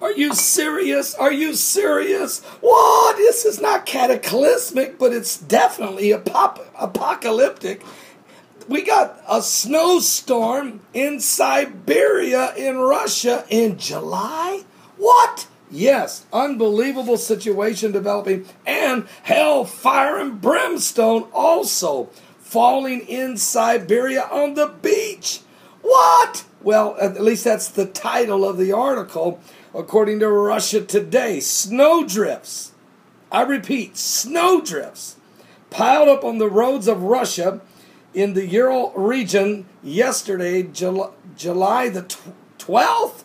Are you serious? Are you serious? What? This is not cataclysmic, but it's definitely apocalyptic. We got a snowstorm in Siberia in Russia in July. What? Yes, unbelievable situation developing, and hell, fire, and brimstone also falling in Siberia on the beach. What? Well, at least that's the title of the article, according to Russia Today. Snowdrifts, I repeat, snowdrifts piled up on the roads of Russia in the Ural region yesterday, July the 12th,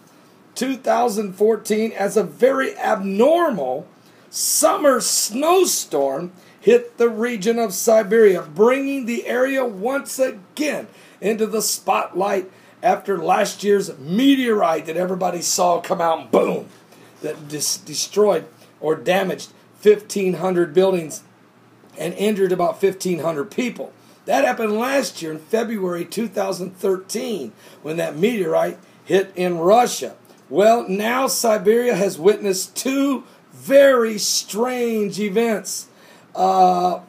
2014, as a very abnormal summer snowstorm hit the region of Siberia, bringing the area once again into the spotlight after last year's meteorite that everybody saw come out and boom, that destroyed or damaged 1,500 buildings and injured about 1,500 people. That happened last year in February 2013 when that meteorite hit in Russia. Well, now Siberia has witnessed two very strange events. A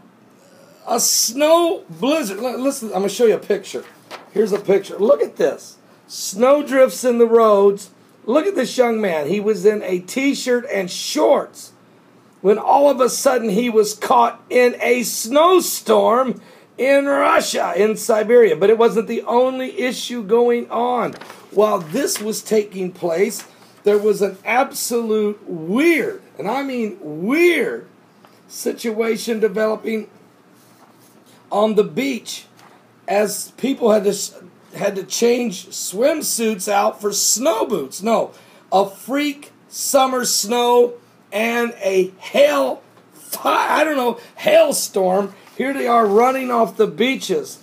snow blizzard. Listen, I'm going to show you a picture. Here's a picture. Look at this. Snowdrifts in the roads. Look at this young man. He was in a t-shirt and shorts when all of a sudden he was caught in a snowstorm in Russia, in Siberia. But it wasn't the only issue going on. While this was taking place, there was an absolute weird, and I mean weird, situation developing on the beach as people had to change swimsuits out for snow boots. No, a freak summer snow and a hailstorm. Here they are running off the beaches.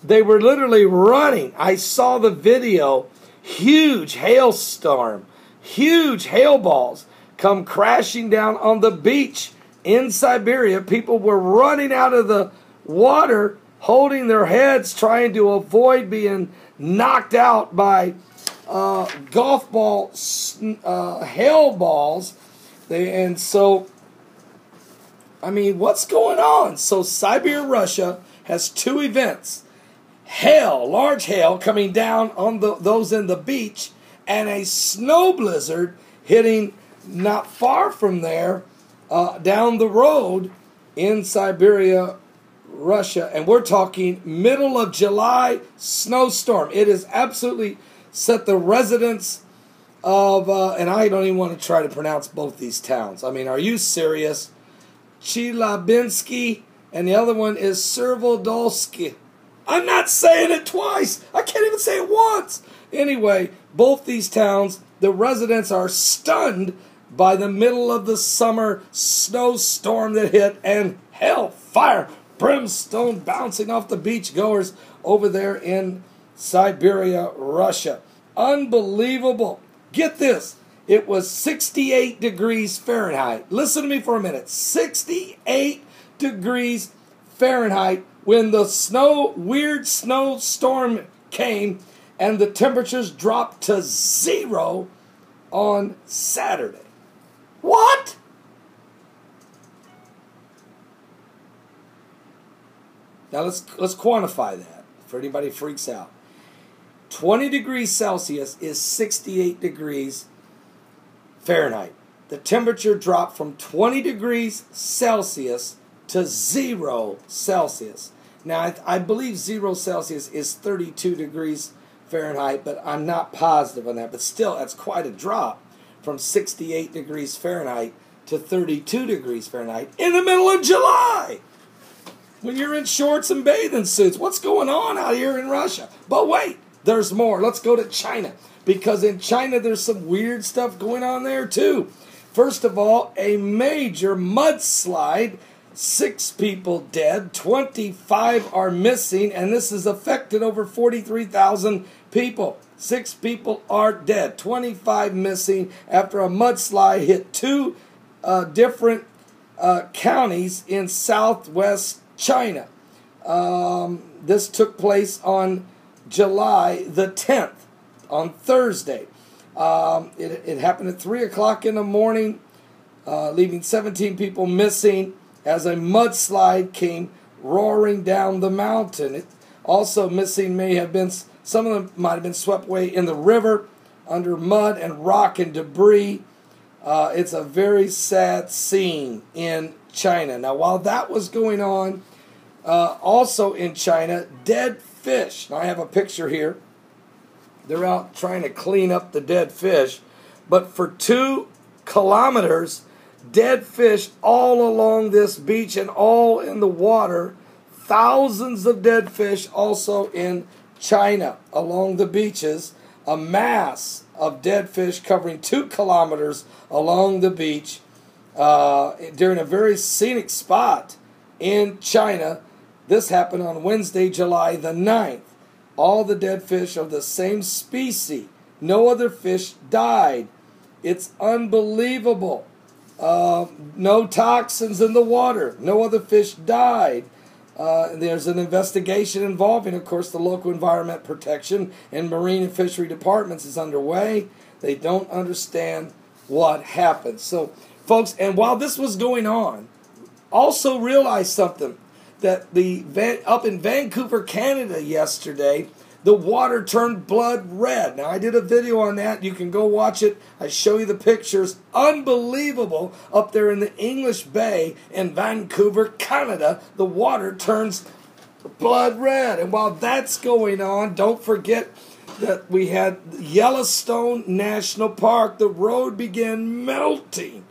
They were literally running. I saw the video. Huge hailstorm, huge hail balls come crashing down on the beach in Siberia. People were running out of the water, holding their heads, trying to avoid being knocked out by golf ball hail balls. And so, I mean, what's going on? So Siberia, Russia has two events. Hail, large hail coming down on those in the beach, and a snow blizzard hitting not far from there, down the road in Siberia, Russia. And we're talking middle of July snowstorm. It has absolutely set the residents of, and I don't even want to try to pronounce both these towns. I mean, are you serious? Chelyabinsk, and the other one is Servodolsky. I'm not saying it twice. I can't even say it once. Anyway, both these towns, the residents are stunned by the middle of the summer snowstorm that hit, and hell, fire, brimstone bouncing off the beachgoers over there in Siberia, Russia. Unbelievable. Get this. It was 68 degrees Fahrenheit. Listen to me for a minute. 68 degrees Fahrenheit when the weird snowstorm came and the temperatures dropped to 0 on Saturday. What? Now let's quantify that for anybody who freaks out. 20 degrees Celsius is 68 degrees Fahrenheit. The temperature dropped from 20 degrees Celsius to 0 Celsius. Now, I believe 0 Celsius is 32 degrees Fahrenheit, but I'm not positive on that. But still, that's quite a drop from 68 degrees Fahrenheit to 32 degrees Fahrenheit in the middle of July when you're in shorts and bathing suits. What's going on out here in Russia? But wait, there's more. Let's go to China, because in China there's some weird stuff going on there too. First of all, a major mudslide. 6 people dead, 25 are missing, and this has affected over 43,000 people. 6 people are dead, 25 missing after a mudslide hit 2 different counties in southwest China. This took place on July the 10th, on Thursday. It happened at 3 o'clock in the morning, leaving 17 people missing as a mudslide came roaring down the mountain. Also missing may have been, some of them might have been swept away in the river under mud and rock and debris. It's a very sad scene in China. Now, while that was going on, also in China, dead fish. Now, I have a picture here. They're out trying to clean up the dead fish. But for 2 kilometers, dead fish all along this beach and all in the water. Thousands of dead fish also in China along the beaches. A mass of dead fish covering 2 kilometers along the beach during a very scenic spot in China. This happened on Wednesday, July the 9th. All the dead fish are the same species. No other fish died. It's unbelievable. No toxins in the water. No other fish died. There's an investigation involving, of course, the local environment protection and marine and fishery departments is underway. They don't understand what happened. So, folks, and while this was going on, also realize something, that up in Vancouver, Canada yesterday, the water turned blood red. Now, I did a video on that. You can go watch it. I show you the pictures. Unbelievable. Up there in the English Bay in Vancouver, Canada, the water turns blood red. And while that's going on, don't forget that we had Yellowstone National Park. The road began melting.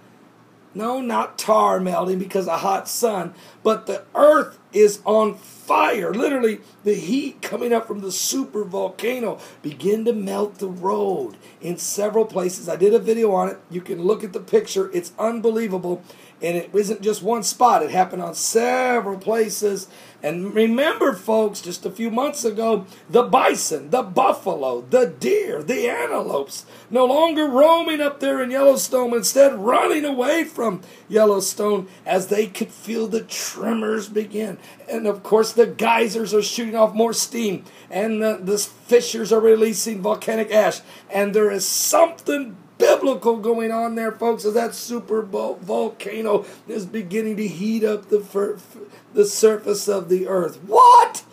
No, not tar melting because of hot sun, but the earth is on fire. Literally, the heat coming up from the super volcano began to melt the road in several places. I did a video on it. You can look at the picture. It's unbelievable. And it isn't just one spot. It happened on several places. And remember, folks, just a few months ago, the bison, the buffalo, the deer, the antelopes, no longer roaming up there in Yellowstone, instead running away from Yellowstone as they could feel the tremors begin. And, of course, the geysers are shooting off more steam. And the fissures are releasing volcanic ash. And there is something biblical going on there, folks, as that super volcano is beginning to heat up the surface of the earth. What?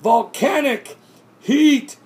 Volcanic heat,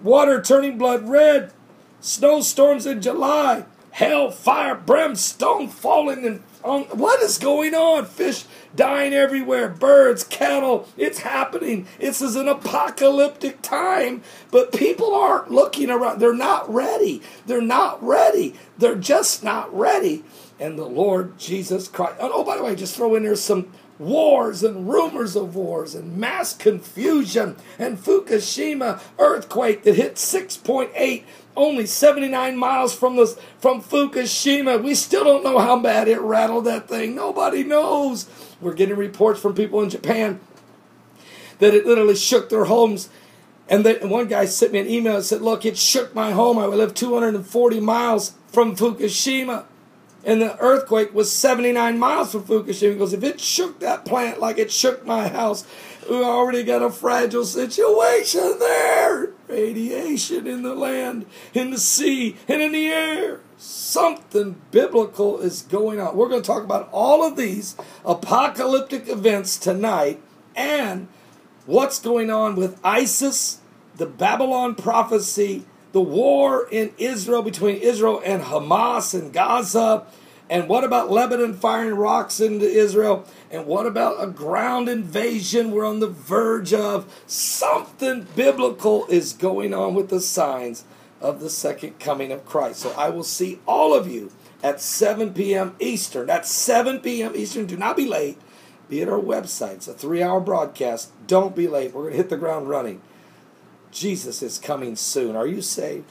water turning blood red, snowstorms in July, hell, fire, brimstone falling on. What is going on? Fish dying everywhere, birds, cattle. It's happening. This is an apocalyptic time, but people aren't looking around. They're not ready. They're not ready. They're just not ready. And the Lord Jesus Christ. Oh, by the way, just throw in there some wars and rumors of wars and mass confusion and Fukushima earthquake that hit 6.8, only 79 miles from Fukushima. We still don't know how bad it rattled that thing. Nobody knows. We're getting reports from people in Japan that it literally shook their homes. And one guy sent me an email and said, look, it shook my home. I live 240 miles from Fukushima. And the earthquake was 79 miles from Fukushima. He goes, if it shook that plant like it shook my house, we already got a fragile situation there. Radiation in the land, in the sea, and in the air. Something biblical is going on. We're going to talk about all of these apocalyptic events tonight and what's going on with ISIS, the Babylon prophecy, the war in Israel between Israel and Hamas and Gaza. And what about Lebanon firing rocks into Israel? And what about a ground invasion we're on the verge of? Something biblical is going on with the signs of the second coming of Christ. So I will see all of you at 7 p.m. Eastern. That's 7 p.m. Eastern. Do not be late. Be at our website. It's a 3-hour broadcast. Don't be late. We're going to hit the ground running. Jesus is coming soon. Are you saved?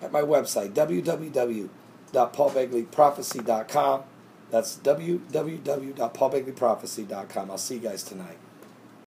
At my website, www.paulbegleyprophecy.com. That's www.paulbegleyprophecy.com. I'll see you guys tonight.